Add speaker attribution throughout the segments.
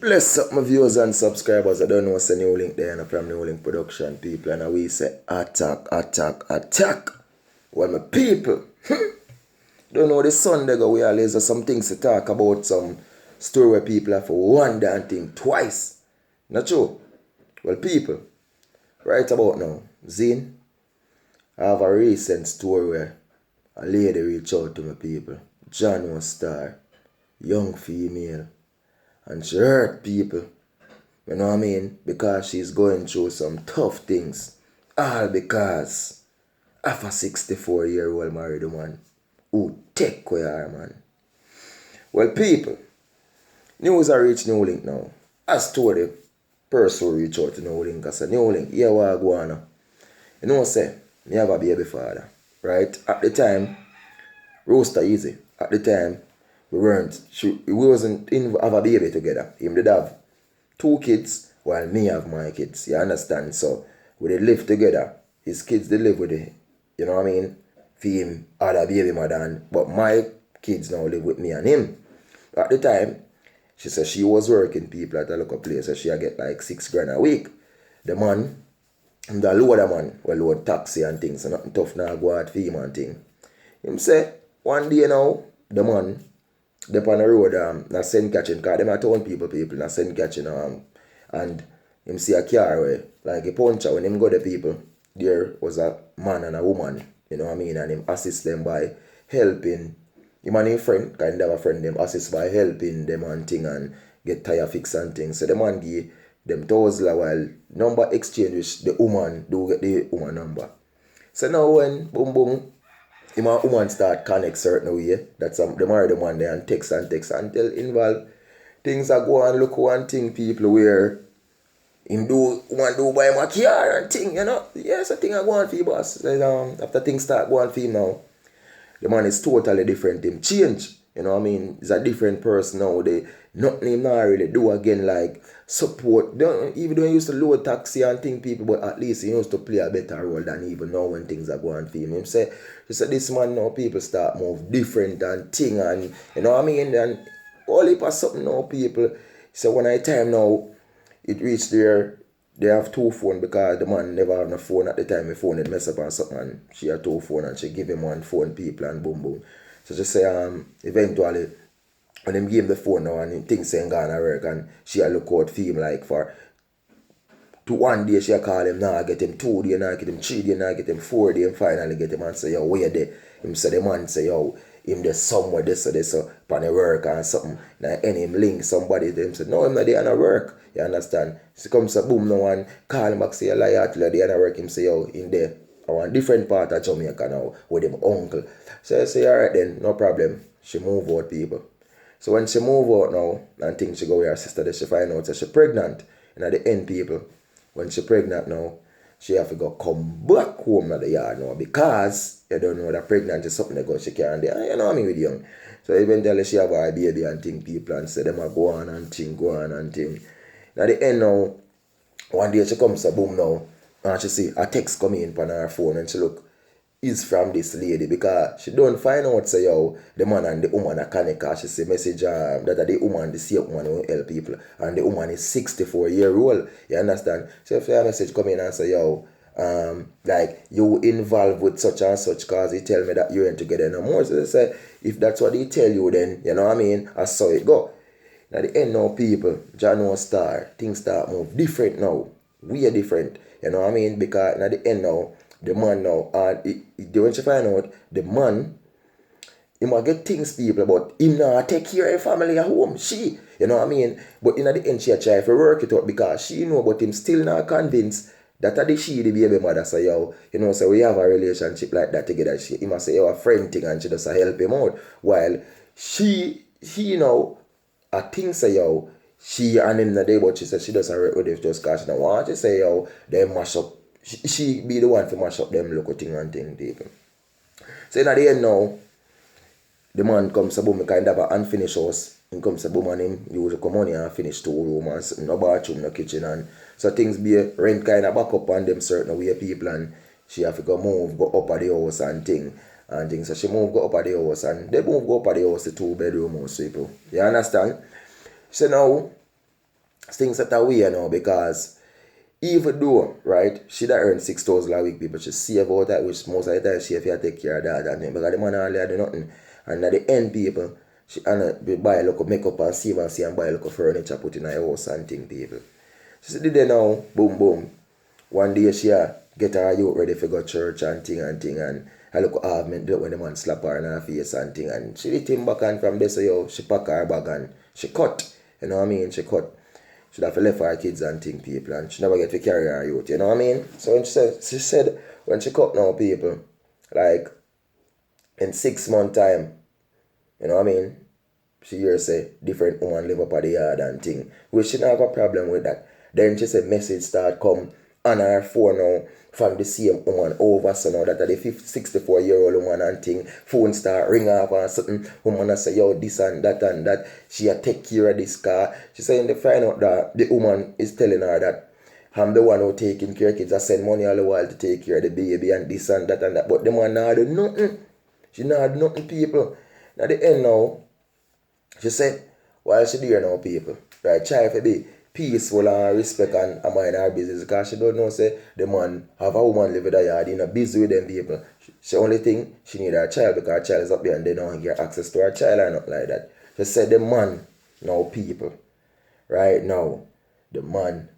Speaker 1: Bless up my viewers and subscribers. I don't know what's the NEWLINK there and from NEWLINK production people, and we say attack, attack, attack. Well my people, don't know the Sunday go we always have some things to talk about, some story where people have for one damn thing twice. Not true? Well people, right about now, Zine, I have a recent story where a lady reached out to my people. John was star, young female, and she hurt people. You know what I mean? Because she's going through some tough things. All because of a 64-year-old married woman who take away her man. Well, people, news are reached NEWLINK now. As to the person who reached out to NEWLINK, I said, NEWLINK, here what I go on now. You know what I say? Me have a baby father. Right? At the time, roaster easy. At the time, we wasn't in have a baby together. Him did have 2 kids while me have my kids. You understand? So we did live together. His kids they live with it. You know what I mean? For him had a baby mother, but my kids now live with me and him. At the time, she said she was working people at a local place, so she get like 6 grand a week. The man, the loader man, will load taxi and things, so nothing tough now go out for him and thing. Him say, one day now, the man, they on the road, na send catching car. Them are town people, na send catching, and him see a car where, like a puncher, when him go the people, there was a man and a woman, you know what I mean, and him assist them by helping, him and his friend, kind of a friend, them assist by helping them and thing and get tire fix and things. So the man give them $1,000 while number exchange which the woman do get the woman number. So now when boom boom, him and woman start connect certain way. That's they marry the man there and text until involve things are go on look one thing people where him do woman do buy him a car and thing, you know. Yes, a thing I go on for you boss. So, after things start going for him now, the man is totally different. Him change. You know what I mean? He's a different person now. Nothing him not really do again like support. Even though he used to load taxi and thing people, but at least he used to play a better role than even now when things are going for him. He said this man now people start move different and thing and you know what I mean? And all heap of something now people. So when I time now it reached there, they have 2 phones because the man never have no phone at the time. His phone had mess up or something and she had 2 phones and she give him 1 phone people and boom boom. So she say eventually when him give him the phone now and things ain't gonna work and she a look out for him like for to 1 day she a call him now get him 2 days, now get him 3 days, now get him 4 days and finally get him and say yo where there? Him say the man say yo him there somewhere this so upon the work and something. Now any him link somebody to him say no him not there on a work. You understand? She comes a boom now and call him back say a liar till the other work him say yo in there. I want different part of Jamaica now with him uncle. So I say alright then, no problem. She move out people. So when she move out now and things she go with her sister that she find out that she pregnant. And at the end people, when she pregnant now, she have to go come back home to the yard now because you don't know that pregnant is something that go she can't do. You know what I mean with young. So eventually she have a baby and thing people and say them a go on and thing, go on and thing. And at the end now, one day she comes to boom now and she see a text come in on her phone and she look, is from this lady because she don't find out say yo the man and the woman are connect because she see message that the woman the same woman who help people and the woman is 64-year-old. You understand? So if your message come in and say yo like you involved with such and such cause he tell me that you ain't together no more. So they say if that's what he tell you then you know what I mean I saw it go. At the end now people, John star, things start move different now. We are different. You know what I mean? Because at the end now the man now, when she find out, the man, he might get things people, but him now take care of family at home. She, you know what I mean? But in the end, she try to work it out because she know, but him still not convinced that she the baby mother. So yo, you know, so we have a relationship like that together. He must say, yo, a friend thing and she just help him out. While she you know, I think say yo, she and him the day, but she said she doesn't work with him just cause she don't want to say yo, they mash up. She be the one to mash up them local thing and thing people. So in the end now, the man comes to boom kind of an unfinished house. He comes to boom and him usually come on here and finish 2 rooms and no bathroom, no kitchen and so things be rent kind of back up on them certain way people and she have to go move, go up at the house and thing. So she move go up at the house and they move go up at the house the 2 bedroom house people. You understand? So now things that are weird now because even though, right, she that earn 6,000 a week, people should save out that, which most of the time she have to take care of that and thing, because the man hardly do nothing. And at the end, people, she buy a look of makeup and save and see and buy a look of furniture, put in her house and thing, people. She said, there now, boom, boom. One day she get her youth ready for go church and thing, and I look argument when the man slap her in her face and thing, and she did him back and from there, so yo, she pack her bag and she cut, you know what I mean, she cut. She'd have to left her kids and thing, people, and she never get to carry her youth, you know what I mean? So when she said when she cut now, people, like, in 6 month time, you know what I mean, she hears say different woman live up at the yard and thing, which she don't have a problem with that. Then she said message start come on her phone now from the same woman over, so now that the 64-year-old woman and thing, phone start ring off and something, woman say yo this and that, she a take care of this car. She saying they find out that the woman is telling her that I'm the one who taking care of kids, I send money all the while to take care of the baby and this and that, but the man not do nothing. She not do nothing, people. At the end now, she said, while she there now, people, right, try to be peaceful and respect and mind her business, because she don't know, say, the man have a woman live with her yard, you know, busy with them people. She only think she need her child because her child is up there and they don't get access to her child or nothing like that. She said the man, now people, right now, the man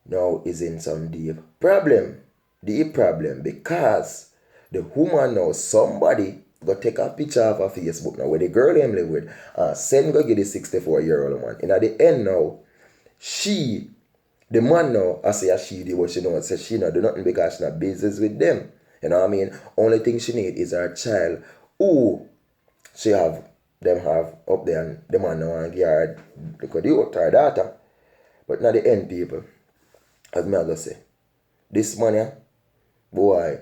Speaker 1: now is in some deep problem, because the woman now, somebody go take a picture of her Facebook now where the girl them live with, send go get the 64-year-old man. And at the end now, the man now, I say she did what she know, say she not do nothing because she not business with them. You know what I mean? Only thing she need is her child who she have up there, and the man now and give her because you her daughter. But not the end, people, as me I go say, this man yeah, boy,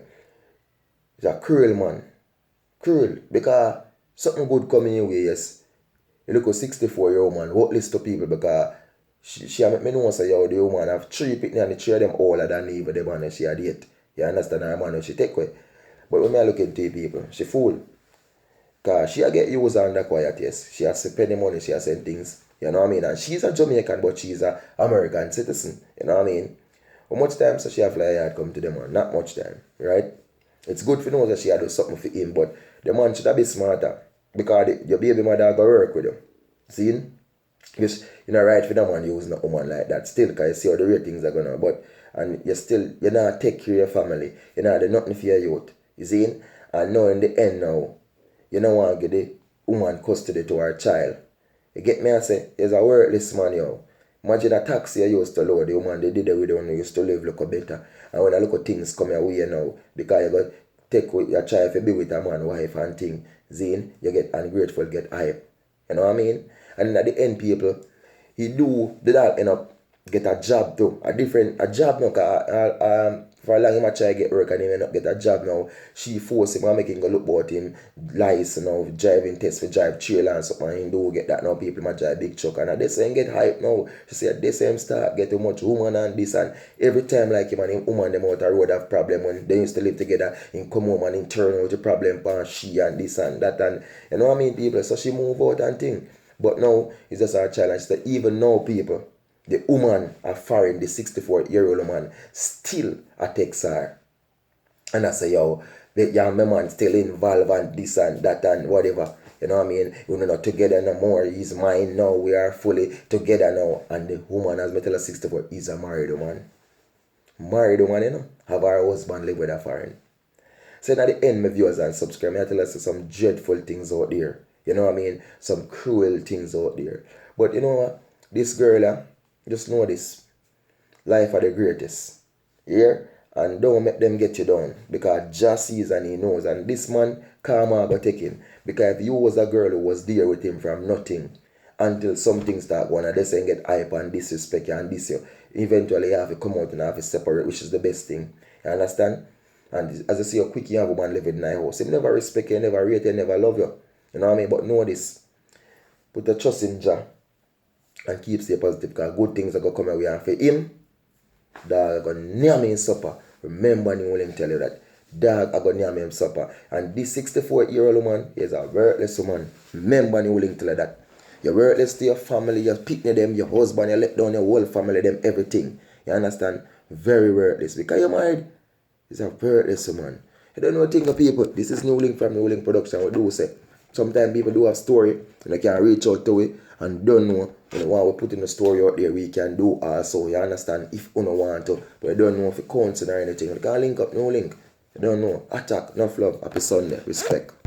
Speaker 1: is a cruel man. Cruel, because something good coming your way, yes. You look at 64-year-old man, what list of people, because she make me know say yo, the woman have 3 picnic and the 3 of them older than even the man she had date. You understand her man she take away. But when I look into people, she fool. Cause she get used under quiet, yes. She has to pay the money, she has send things. You know what I mean? And she's a Jamaican, but she's a American citizen. You know what I mean? How much time so she have fly yard come to the man? Not much time, right? It's good for know that she had do something for him, but the man should have been smarter. Because your baby mother go work with you. See? Just, you know, right for the man using a woman like that still, because you see how the ratings are gonna, but, and you not take care of your family, you know, do nothing for your youth, you see? And now in the end now, you don't want to give the woman custody to her child. You get me? I say, there's a worthless man, yo. Imagine a taxi you used to load, the woman they did it with you, you used to live look better. And when I look at things come your way now, because you got take with your child to be with a man, wife and thing, zine, you get ungrateful, get hype. You know what I mean? And at the end, people, the dog end up get a job too. A job now, because for a long time I try to get work and he end up get a job now. She force him and make him go look about him license now, driving test for drive trailer and something, and he do get that now. People might drive big truck and they say him get hype now. She say they say him start get too much woman and this, and every time like him and him woman them out the road have problem when they used to live together, him come home and him turn out the problem for she and this and that, and you know what I mean, people. So she move out and thing. But now it's just our challenge that even now, people, the woman are foreign, the 64-year-old woman still attacks her. And I say, yo, the young man still involved and this and that and whatever. You know what I mean? We're not together no more. He's mine now. We are fully together now. And the woman, as me tell her 64, is a married woman. Married woman, you know, have her husband live with her foreign. So at the end, my viewers and subscribers, I tell us some dreadful things out there. You know what I mean? Some cruel things out there. But you know what? This girl, just know this. Life are the greatest. Yeah? And don't make them get you down. Because just sees and he knows. And this man, karma go take him. Because if you was a girl who was there with him from nothing until something start going and they say get hype and disrespect you and this you, eventually you have to come out and have to separate, which is the best thing. You understand? And as I see how quick you have a man living in a house. He never respect you, never rate you, never love you. You know what I mean? But know this. Put the trust in Jah and keep stay positive, because good things are going to come away. And for him, dog are going to name him supper. Remember, NEWLINK tell you that. Dog are going to name him supper. And this 64-year-old woman is a worthless woman. Remember, NEWLINK tell you that. You're worthless to your family, you picnic them, your husband, you let down your whole family, them, everything. You understand? Very worthless. Because you're married, it's a worthless man. You don't know a thing of people. This is NEWLINK from NEWLINK Production. We do say, sometimes people do have story, and they can reach out to it, and don't know, while we put in the story out there, we can do also, you understand, if you don't want to, but you don't know if it counts or anything. You can link up NEWLINK. You don't know. Attack, enough love, happy Sunday, respect.